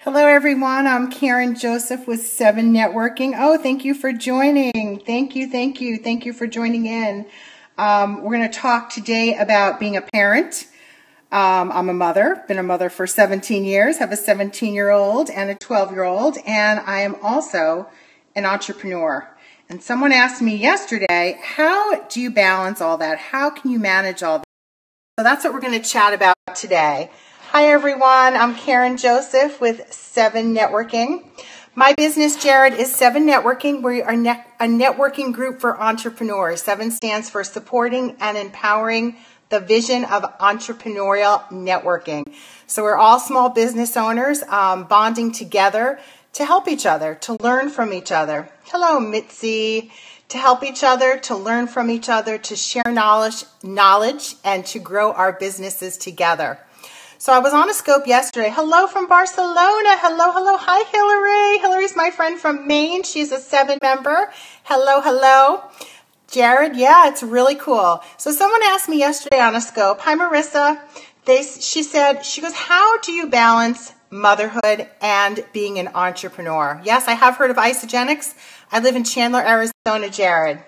Hello everyone, I'm Karen Joseph with SEVENnetworking. Oh, thank you for joining. Thank you for joining in. We're going to talk today about being a parent. I'm a mother, been a mother for 17 years, have a 17-year-old and a 12-year-old, and I am also an entrepreneur. And someone asked me yesterday, how do you balance all that? How can you manage all that? So that's what we're going to chat about today. Hi everyone, I'm Karen Joseph with SEVENnetworking. My business, Jared, is SEVENnetworking. We are a networking group for entrepreneurs. Seven stands for supporting and empowering the vision of entrepreneurial networking. So we're all small business owners bonding together to help each other, to learn from each other. Hello, Mitzi. To help each other, to learn from each other, to share knowledge, and to grow our businesses together. So I was on a scope yesterday. Hello from Barcelona. Hello. Hi, Hillary. Hillary's my friend from Maine. She's a 7 member. Hello. Jared, yeah, it's really cool. So someone asked me yesterday on a scope, hi, Marissa. She goes, how do you balance motherhood and being an entrepreneur? Yes, I have heard of Isogenics. I live in Chandler, Arizona, Jared.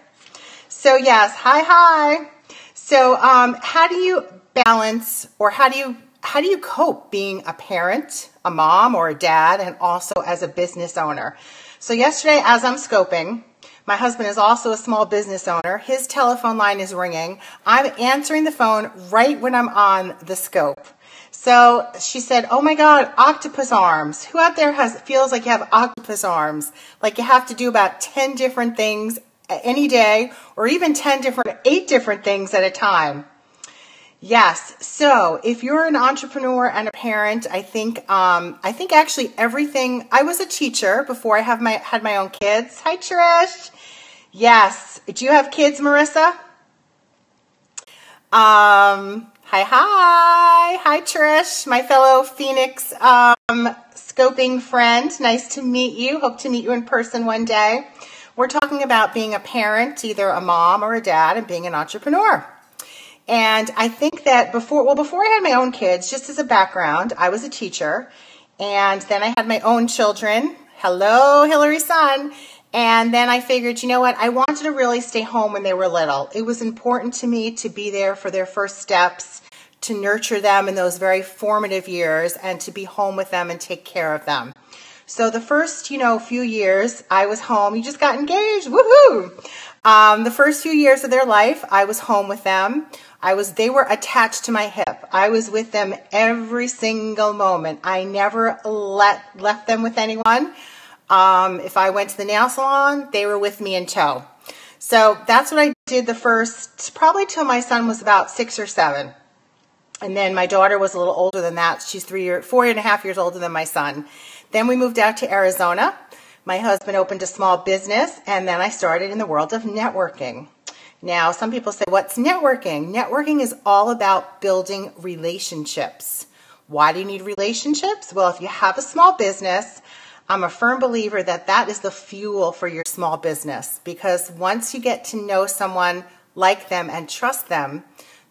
So yes, hi. So how do you balance, or how do you cope being a parent, a mom or a dad, and also as a business owner? So yesterday, as I'm scoping, my husband is also a small business owner. His telephone line is ringing. I'm answering the phone right when I'm on the scope. So she said, oh my God, octopus arms. Who out there feels like you have octopus arms? Like you have to do about 10 different things any day, or even 8 different things at a time. Yes. So if you're an entrepreneur and a parent, I think actually everything. I was a teacher before I had my own kids. Hi, Trish. Yes. Do you have kids, Marissa? Hi, Trish, my fellow Phoenix scoping friend. Nice to meet you. Hope to meet you in person one day. We're talking about being a parent, either a mom or a dad, and being an entrepreneur. And I think that before I had my own kids, just as a background, I was a teacher, and then I had my own children. Hello, Hillary's son. And then I figured, you know what? I wanted to really stay home when they were little. It was important to me to be there for their first steps, to nurture them in those very formative years, and to be home with them and take care of them. So the first, few years I was home. You just got engaged. Woohoo! The first few years of their life, I was home with them. They were attached to my hip. I was with them every single moment. I never left them with anyone. If I went to the nail salon, they were with me in tow. So that's what I did probably till my son was about 6 or 7. And then my daughter was a little older than that. She's 4.5 years older than my son. Then we moved out to Arizona. My husband opened a small business, and then I started in the world of networking. Now, some people say, what's networking? Networking is all about building relationships. Why do you need relationships? Well, if you have a small business, I'm a firm believer that is the fuel for your small business, because once you get to know someone, like them, and trust them,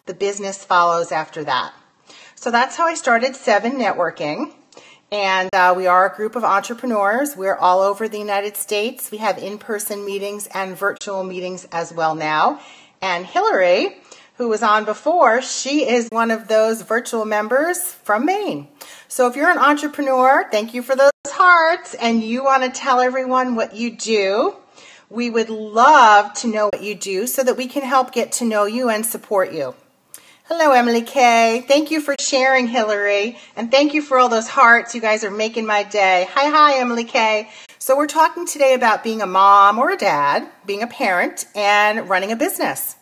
the business follows after that. So that's how I started SEVENnetworking. And we are a group of entrepreneurs. We're all over the United States. We have in-person meetings and virtual meetings as well now. And Hillary, who was on before, she is one of those virtual members from Maine. So if you're an entrepreneur, thank you for those hearts, and you want to tell everyone what you do, we would love to know what you do so that we can help get to know you and support you. Hello, Emily Kay. Thank you for sharing, Hillary. And thank you for all those hearts. You guys are making my day. Hi, Emily Kay. So we're talking today about being a mom or a dad, being a parent, and running a business.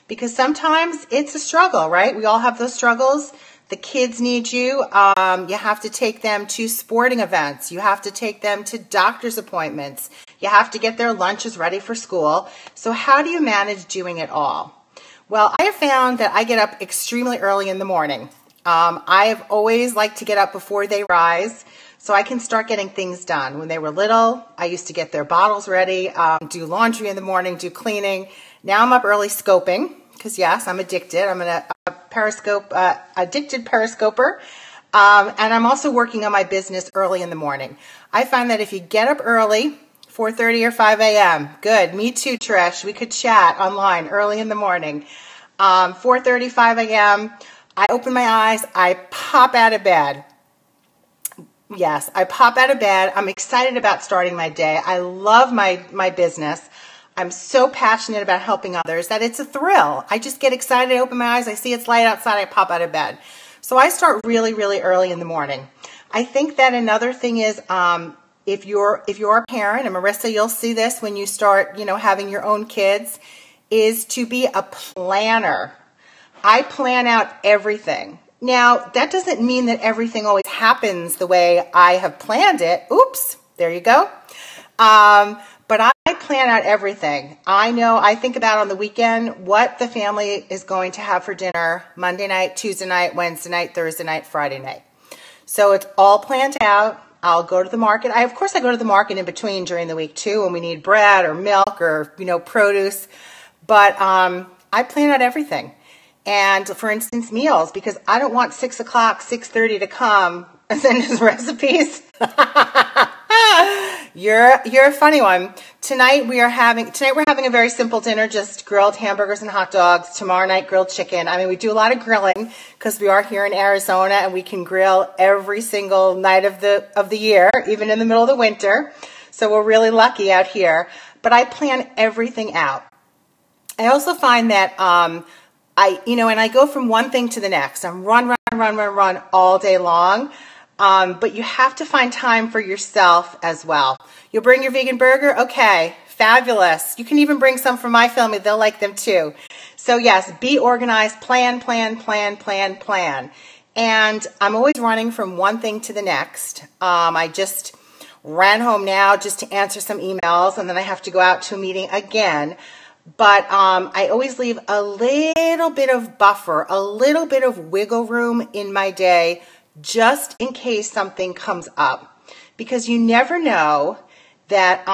Because sometimes it's a struggle, right? We all have those struggles. The kids need you. You have to take them to sporting events. You have to take them to doctor's appointments. You have to get their lunches ready for school. So how do you manage doing it all? Well, I have found that I get up extremely early in the morning. I have always liked to get up before they rise so I can start getting things done. When they were little, I used to get their bottles ready, do laundry in the morning, do cleaning. Now I'm up early scoping because, yes, I'm addicted. I'm a addicted periscoper. And I'm also working on my business early in the morning. I find that if you get up early, 4:30 or 5 a.m., good. Me too, Trish. We could chat online early in the morning. 4:30, 5 a.m., I open my eyes, I pop out of bed. Yes, I pop out of bed. I'm excited about starting my day. I love my business. I'm so passionate about helping others that it's a thrill. I just get excited. I open my eyes. I see it's light outside. I pop out of bed. So I start really, really early in the morning. I think that another thing is if you're a parent, and Marissa, you'll see this when you start, having your own kids, is to be a planner. I plan out everything. Now, that doesn't mean that everything always happens the way I have planned it. Oops, there you go. But I plan out everything. I think about on the weekend what the family is going to have for dinner Monday night, Tuesday night, Wednesday night, Thursday night, Friday night. So it's all planned out. I'll go to the market. Of course, I go to the market in between during the week too when we need bread or milk or, produce. But I plan out everything. And for instance, meals, because I don't want 6 o'clock, 6:30 to come and send us recipes. You're a funny one. Tonight we're having a very simple dinner, just grilled hamburgers and hot dogs. Tomorrow night, grilled chicken. We do a lot of grilling because we are here in Arizona and we can grill every single night of the year, even in the middle of the winter. So we're really lucky out here. But I plan everything out. I also find that I go from one thing to the next. I'm run all day long. But you have to find time for yourself as well. You'll bring your vegan burger? Okay, fabulous. You can even bring some from my family. They'll like them too. So yes, be organized, plan. And I'm always running from one thing to the next. I just ran home now just to answer some emails, and then I have to go out to a meeting again. But I always leave a little bit of buffer, a little bit of wiggle room in my day just in case something comes up. Because you never know that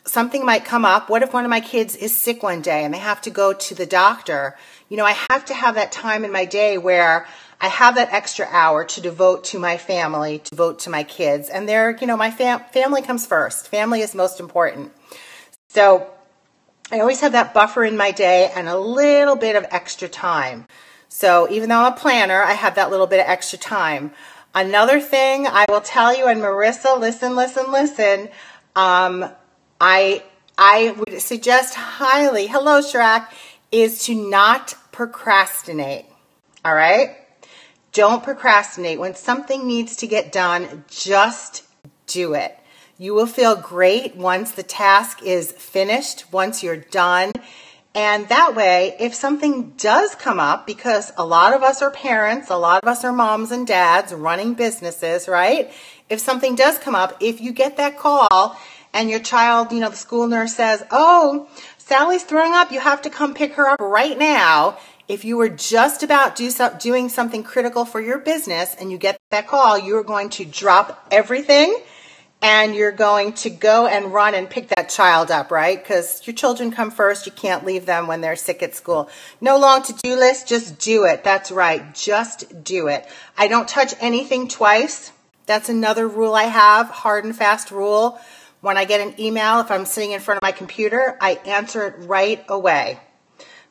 something might come up. What if one of my kids is sick one day and they have to go to the doctor? I have to have that time in my day where I have that extra hour to devote to my family, to devote to my kids. And my family comes first. Family is most important. So I always have that buffer in my day and a little bit of extra time. So even though I'm a planner, I have that little bit of extra time. Another thing I will tell you, and Marissa, listen. I would suggest highly, hello Shrek, is to not procrastinate. All right? Don't procrastinate. When something needs to get done, just do it. You will feel great once the task is finished, once you're done. And that way, if something does come up, because a lot of us are parents, a lot of us are moms and dads running businesses, right? If something does come up, if you get that call and your child, the school nurse says, oh, Sally's throwing up, you have to come pick her up right now. If you were just about doing something critical for your business and you get that call, you're going to drop everything and you're going to go and run and pick that child up, right? Because your children come first. You can't leave them when they're sick at school. No long to-do list, just do it. That's right, just do it. I don't touch anything twice. That's another rule I have, hard and fast rule. When I get an email, if I'm sitting in front of my computer, I answer it right away.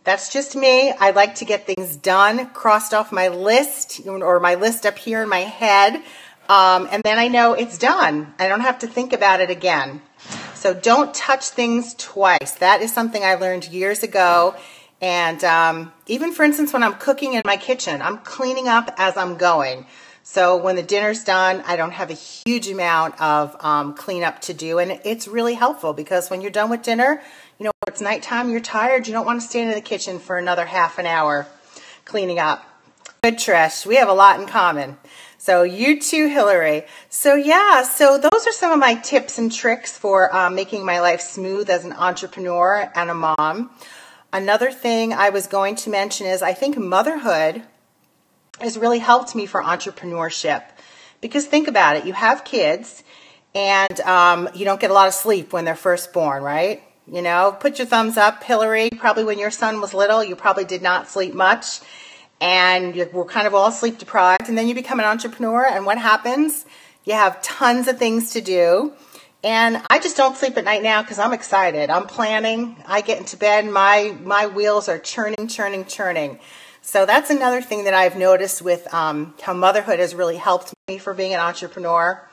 That's just me. I like to get things done, crossed off my list, or my list up here in my head. And then I know it's done. I don't have to think about it again. So don't touch things twice. That is something I learned years ago. And even, for instance, when I'm cooking in my kitchen, I'm cleaning up as I'm going. So when the dinner's done, I don't have a huge amount of cleanup to do. And it's really helpful because when you're done with dinner, it's nighttime, you're tired, you don't want to stand in the kitchen for another half an hour cleaning up. Good, Trish. We have a lot in common. So you too, Hillary. So so those are some of my tips and tricks for making my life smooth as an entrepreneur and a mom. Another thing I was going to mention is I think motherhood has really helped me for entrepreneurship. Because think about it, you have kids and you don't get a lot of sleep when they're first born, right? Put your thumbs up, Hillary. Probably when your son was little, you probably did not sleep much. and we're kind of all sleep deprived, and then you become an entrepreneur, and what happens? You have tons of things to do. And I just don't sleep at night now because I'm excited. I'm planning. I get into bed, my wheels are churning. So that's another thing that I've noticed with how motherhood has really helped me for being an entrepreneur.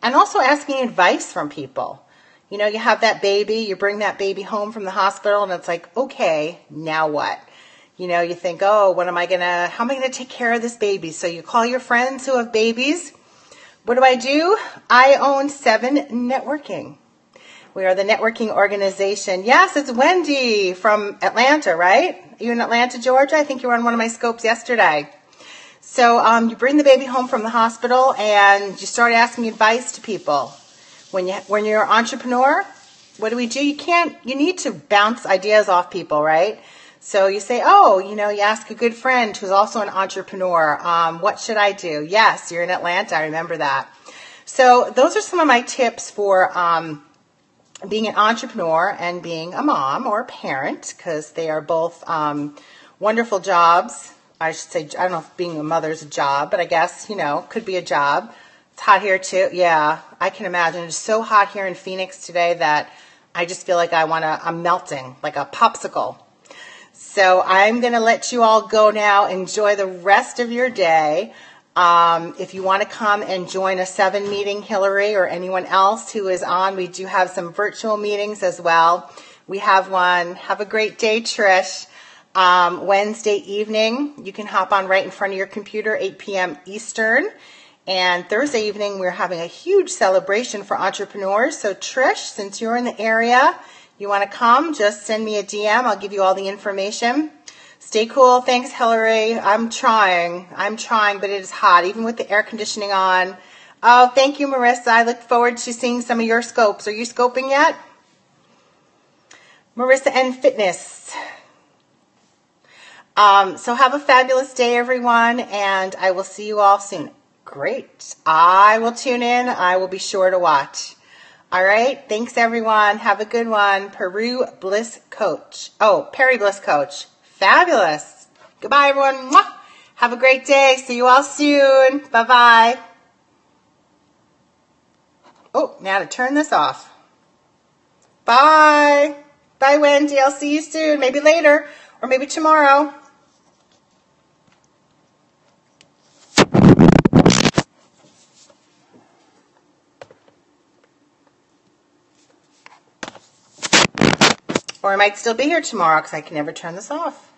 And also asking advice from people. You know, you have that baby, you bring that baby home from the hospital, and it's like, okay, now what? You know, you think, oh, how am I gonna take care of this baby? So you call your friends who have babies. What do? I own SEVENnetworking. We are the networking organization. Yes, it's Wendy from Atlanta, right? Are you in Atlanta, Georgia? I think you were on one of my scopes yesterday. So you bring the baby home from the hospital and you start asking advice to people. When you're an entrepreneur, what do? You need to bounce ideas off people, right? So you say, you ask a good friend who's also an entrepreneur, what should I do? Yes, you're in Atlanta, I remember that. So those are some of my tips for being an entrepreneur and being a mom or a parent, because they are both wonderful jobs. I should say, I don't know if being a mother is a job, but I guess, could be a job. It's hot here too. Yeah, I can imagine. It's so hot here in Phoenix today that I just feel like I'm melting like a popsicle. So I'm going to let you all go now. Enjoy the rest of your day. If you want to come and join a 7 meeting, Hillary, or anyone else who is on, we do have some virtual meetings as well. We have one. Have a great day, Trish. Wednesday evening, you can hop on right in front of your computer, 8 p.m. Eastern. And Thursday evening, we're having a huge celebration for entrepreneurs. So Trish, since you're in the area, you want to come, just send me a DM. I'll give you all the information. Stay cool. Thanks, Hillary. I'm trying, but it is hot, even with the air conditioning on. Oh, thank you, Marissa. I look forward to seeing some of your scopes. Are you scoping yet? Marissa and Fitness. So have a fabulous day, everyone, and I will see you all soon. Great. I will tune in. I will be sure to watch. All right. Thanks, everyone. Have a good one. Perry Bliss Coach. Fabulous. Goodbye, everyone. Mwah. Have a great day. See you all soon. Bye-bye. Oh, now to turn this off. Bye. Bye, Wendy. I'll see you soon. Maybe later or maybe tomorrow. Or I might still be here tomorrow because I can never turn this off.